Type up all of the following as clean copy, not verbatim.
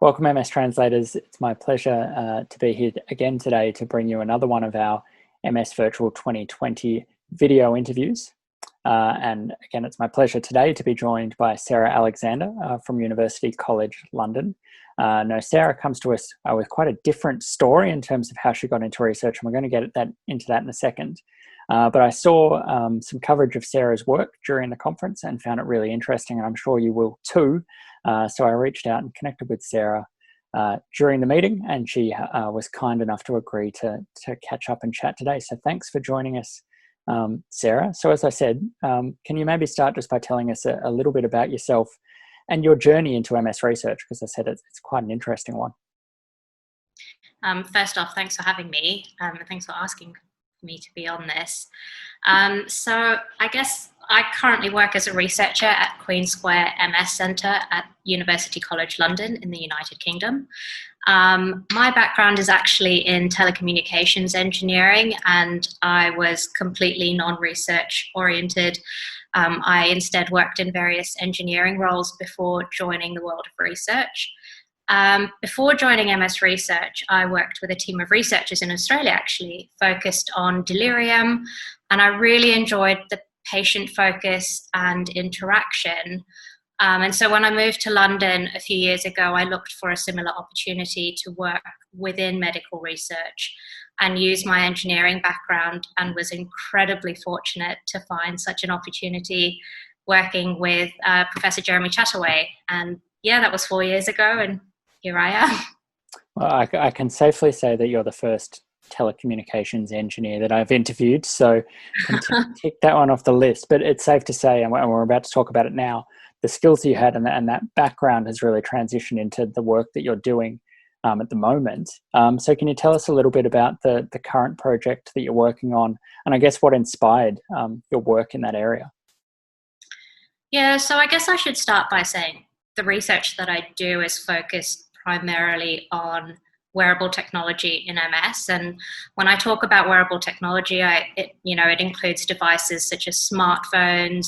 Welcome, MS Translators. It's my pleasure to be here again today to bring you another one of our MS Virtual 2020 video interviews. And again, it's my pleasure today to be joined by Sarah Alexander from University College London. Now, Sarah comes to us with quite a different story in terms of how she got into research, and we're going to get into that in a second. But I saw some coverage of Sarah's work during the conference and found it really interesting, and I'm sure you will too. So I reached out and connected with Sarah during the meeting, and she was kind enough to agree to catch up and chat today. So thanks for joining us, Sarah. So as I said, can you maybe start just by telling us a little bit about yourself and your journey into MS research? Because I said it's quite an interesting one. First off, thanks for having me, and thanks for asking me to be on this. So I guess I currently work as a researcher at Queen Square MS Centre at University College London in the United Kingdom. My background is actually in telecommunications engineering, and I was completely non-research oriented. I instead worked in various engineering roles before joining the world of research. Before joining MS Research, I worked with a team of researchers in Australia, actually, focused on delirium, and I really enjoyed the patient focus and interaction. And so when I moved to London a few years ago, I looked for a similar opportunity to work within medical research and use my engineering background, and was incredibly fortunate to find such an opportunity working with Professor Jeremy Chataway. And yeah, that was 4 years ago, and here I am. Well, I can safely say that you're the first telecommunications engineer that I've interviewed, so can tick that one off the list. But it's safe to say, and we're about to talk about it now, the skills you had and that background has really transitioned into the work that you're doing at the moment. So can you tell us a little bit about the current project that you're working on, and I guess what inspired your work in that area? Yeah, so I guess I should start by saying the research that I do is focused primarily on wearable technology in MS. And when I talk about wearable technology, it includes devices such as smartphones,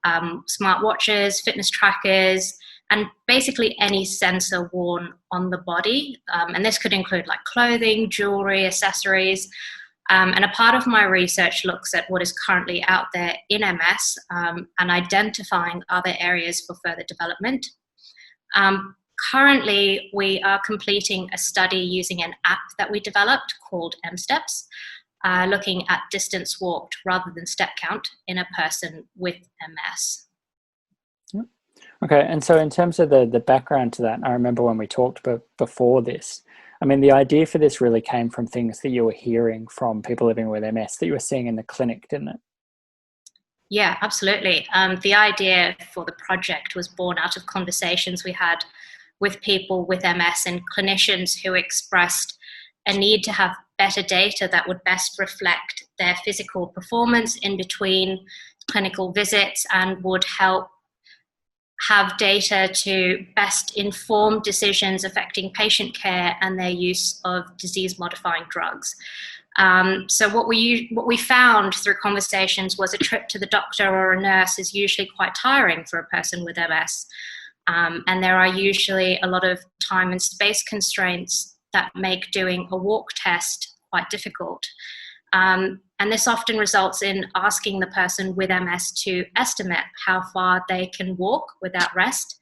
smartwatches, fitness trackers, and basically any sensor worn on the body. And this could include like clothing, jewelry, accessories. And a part of my research looks at what is currently out there in MS and identifying other areas for further development. Currently, we are completing a study using an app that we developed called mSteps, looking at distance walked rather than step count in a person with MS. Okay, and so in terms of the background to that, I remember when we talked before this, I mean, the idea for this really came from things that you were hearing from people living with MS that you were seeing in the clinic, didn't it? Yeah, absolutely. The idea for the project was born out of conversations we had with people with MS and clinicians who expressed a need to have better data that would best reflect their physical performance in between clinical visits and would help have data to best inform decisions affecting patient care and their use of disease-modifying drugs. So what we found through conversations was a trip to the doctor or a nurse is usually quite tiring for a person with MS. And there are usually a lot of time and space constraints that make doing a walk test quite difficult. And this often results in asking the person with MS to estimate how far they can walk without rest.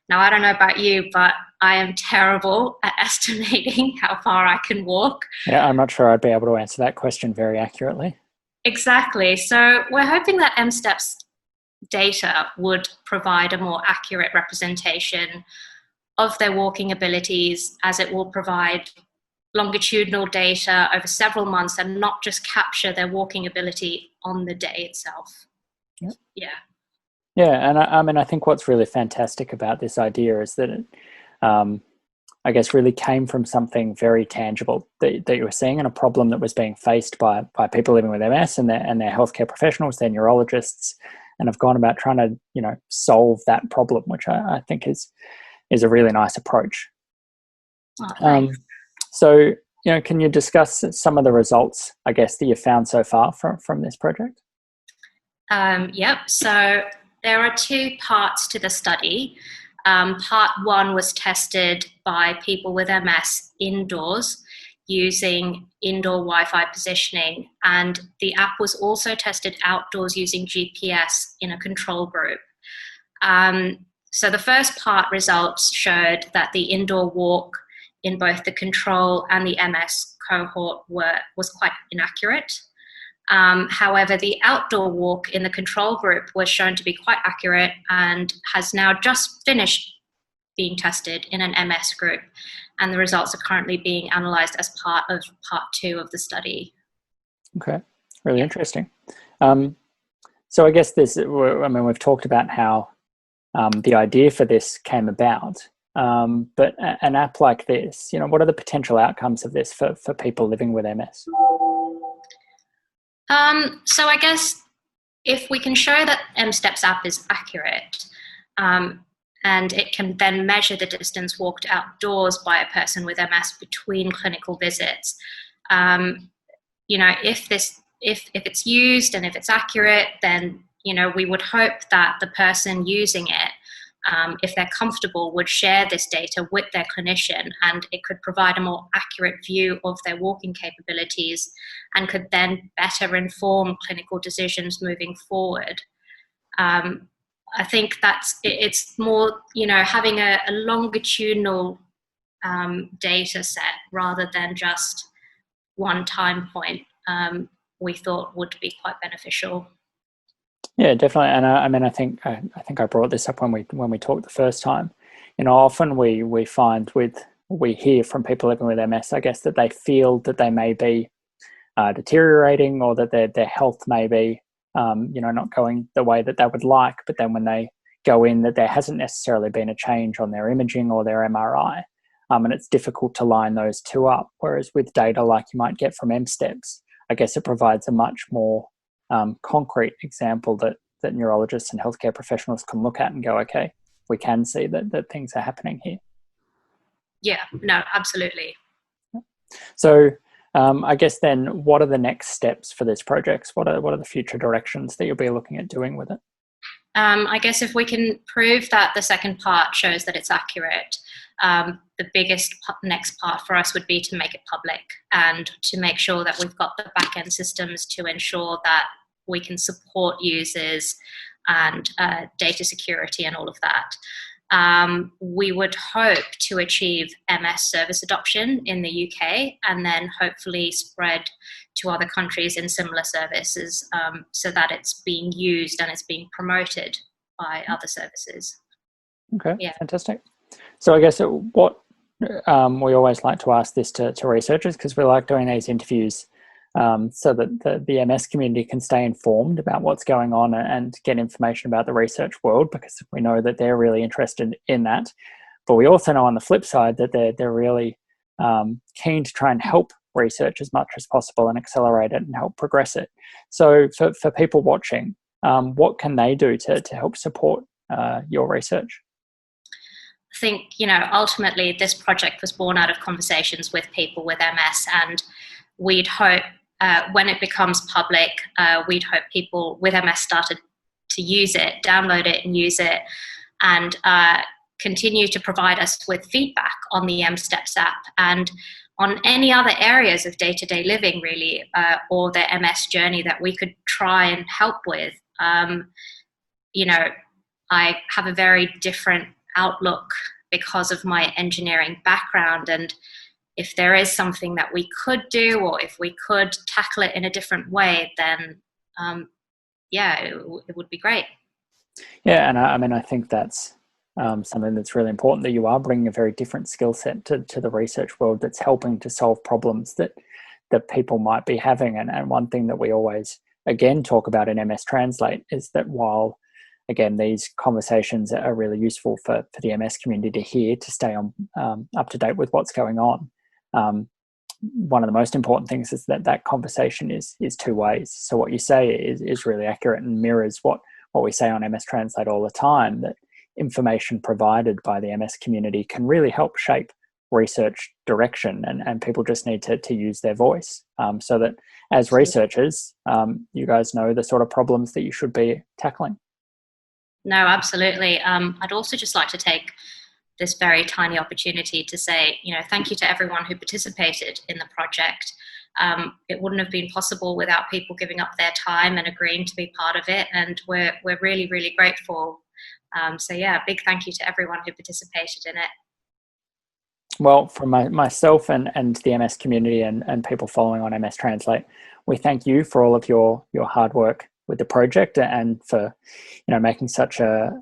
Now, I don't know about you, but I am terrible at estimating how far I can walk. Yeah, I'm not sure I'd be able to answer that question very accurately. Exactly. So we're hoping that mSteps data would provide a more accurate representation of their walking abilities, as it will provide longitudinal data over several months and not just capture their walking ability on the day itself. Yep. Yeah. Yeah, and I mean, I think what's really fantastic about this idea is that it, I guess, really came from something very tangible that you were seeing, and a problem that was being faced by people living with MS and their healthcare professionals, their neurologists, and have gone about trying to solve that problem, which I think is a really nice approach. Oh, thanks. So can you discuss some of the results, I guess, that you found so far from this project? Yep. So there are two parts to the study. Part 1 was tested by people with MS indoors using indoor Wi-Fi positioning, and the app was also tested outdoors using GPS in a control group. So the first part results showed that the indoor walk in both the control and the MS cohort was quite inaccurate. However, the outdoor walk in the control group was shown to be quite accurate and has now just finished being tested in an MS group. And the results are currently being analysed as part of part 2 of the study. Okay, really interesting. So I guess we've talked about how the idea for this came about, but an app like this, what are the potential outcomes of this for people living with MS? So I guess if we can show that mSteps app is accurate, and it can then measure the distance walked outdoors by a person with MS between clinical visits, if it's used and if it's accurate, then we would hope that the person using it, if they're comfortable, would share this data with their clinician, and it could provide a more accurate view of their walking capabilities and could then better inform clinical decisions moving forward. I think it's more, having a longitudinal data set rather than just one time point, we thought would be quite beneficial. Yeah, definitely. And I think I brought this up when we talked the first time. Often we find we hear from people living with MS, I guess, that they feel that they may be deteriorating, or that their health may be not going the way that they would like. But then when they go in, that there hasn't necessarily been a change on their imaging or their MRI, and it's difficult to line those two up. Whereas with data like you might get from mSteps, I guess it provides a much more concrete example that neurologists and healthcare professionals can look at and go, okay, we can see that things are happening here. Yeah, no, absolutely. So I guess then, what are the next steps for this project? What are the future directions that you'll be looking at doing with it? I guess if we can prove that the second part shows that it's accurate, the biggest next part for us would be to make it public and to make sure that we've got the back-end systems to ensure that we can support users and data security and all of that. We would hope to achieve MS service adoption in the UK and then hopefully spread to other countries in similar services, so that it's being used and it's being promoted by other services. Okay, yeah. Fantastic. So I guess what we always like to ask this to researchers, because we like doing these interviews so that the MS community can stay informed about what's going on and get information about the research world, because we know that they're really interested in that. But we also know on the flip side that they're really keen to try and help research as much as possible and accelerate it and help progress it. So for people watching, what can they do to help support your research? I think, ultimately this project was born out of conversations with people with MS, and we'd hope when it becomes public, we'd hope people with MS started to use it, download it and use it, and continue to provide us with feedback on the mSteps app and on any other areas of day-to-day living, really, or their MS journey that we could try and help with. I have a very different outlook because of my engineering background, and if there is something that we could do, or if we could tackle it in a different way, then it would be great. Yeah, and I think that's something that's really important, that you are bringing a very different skill set to the research world that's helping to solve problems that people might be having. And one thing that we always, again, talk about in mStranslate is that while, again, these conversations are really useful for the MS community to hear, to stay on up to date with what's going on, one of the most important things is that conversation is two ways. So what you say is really accurate and mirrors what we say on mStranslate all the time, that information provided by the MS community can really help shape research direction, and people just need to use their voice, so that as researchers, you guys know the sort of problems that you should be tackling. No, absolutely. I'd also just like to take this very tiny opportunity to say, thank you to everyone who participated in the project. It wouldn't have been possible without people giving up their time and agreeing to be part of it, and we're really, really grateful. So yeah, big thank you to everyone who participated in it. Well, from myself and the MS community and people following on mStranslate, we thank you for all of your hard work with the project and for making such a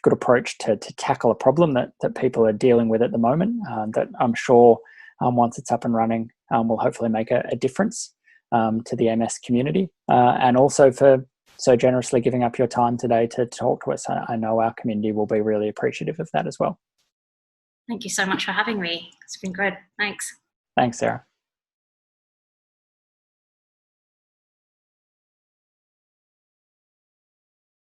good approach to tackle a problem that people are dealing with at the moment. That I'm sure once it's up and running will hopefully make a difference to the MS community, and also for so generously giving up your time today to talk to us. I know our community will be really appreciative of that as well. Thank you so much for having me. It's been good. Thanks. Thanks, Sarah.